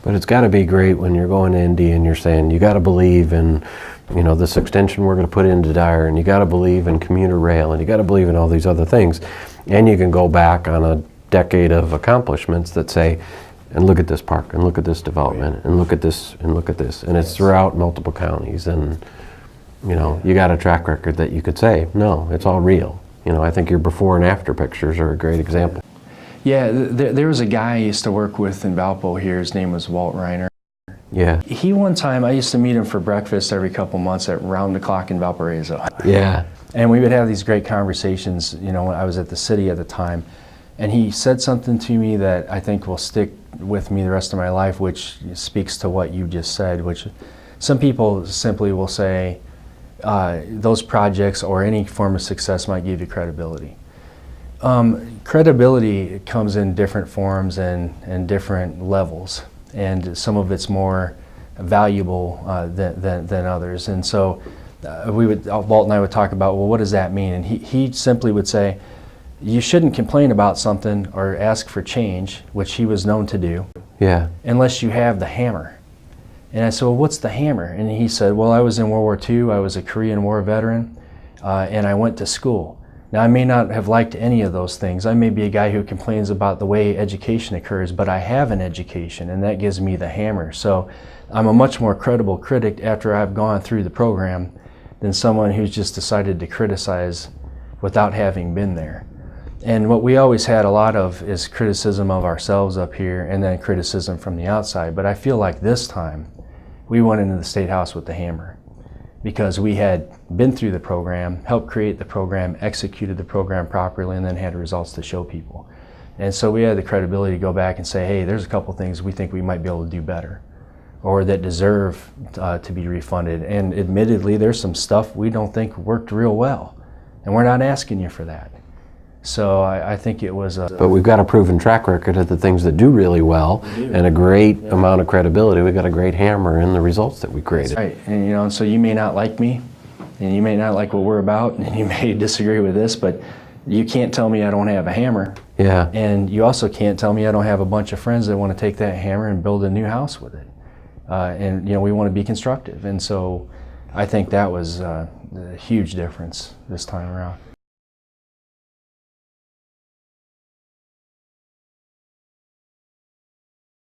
But it's got to be great when you're going to Indy and you're saying, you got to believe in, you know, this extension we're going to put into Dyer, and you got to believe in commuter rail, and you got to believe in all these other things. And you can go back on a decade of accomplishments that say, and look at this park, and look at this development, and look at this, and look at this. And it's throughout multiple counties. And, you know, you got a track record that you could say, no, it's all real. You know, I think your before and after pictures are a great example. Yeah, there was a guy I used to work with in Valpo here. His name was Walt Reiner. Yeah. He one time, I used to meet him for breakfast every couple months at round the clock in Valparaiso. Yeah. And we would have these great conversations, you know, when I was at the city at the time. And he said something to me that I think will stick with me the rest of my life, which speaks to what you just said, which some people simply will say those projects or any form of success might give you credibility. Credibility comes in different forms and different levels, and some of it's more valuable than others. And so Walt and I would talk about, well, what does that mean? And he simply would say, you shouldn't complain about something or ask for change, which he was known to do, Yeah. unless you have the hammer. And I said, well, what's the hammer? And he said, well, I was in World War II, I was a Korean War veteran, and I went to school. Now, I may not have liked any of those things. I may be a guy who complains about the way education occurs, but I have an education, and that gives me the hammer. So I'm a much more credible critic after I've gone through the program than someone who's just decided to criticize without having been there. And what we always had a lot of is criticism of ourselves up here and then criticism from the outside. But I feel like this time we went into the State House with the hammer, because we had been through the program, helped create the program, executed the program properly, and then had results to show people. And so we had the credibility to go back and say, hey, there's a couple things we think we might be able to do better, or that deserve to be refunded. And admittedly, there's some stuff we don't think worked real well, and we're not asking you for that. So I think it was a... But we've got a proven track record of the things that do really well, and a great amount of credibility. We've got a great hammer in the results that we created. That's right. And, you know, so you may not like me, and you may not like what we're about, and you may disagree with this, but you can't tell me I don't have a hammer. Yeah. And you also can't tell me I don't have a bunch of friends that want to take that hammer and build a new house with it. And, you know, we want to be constructive. And so I think that was a huge difference this time around.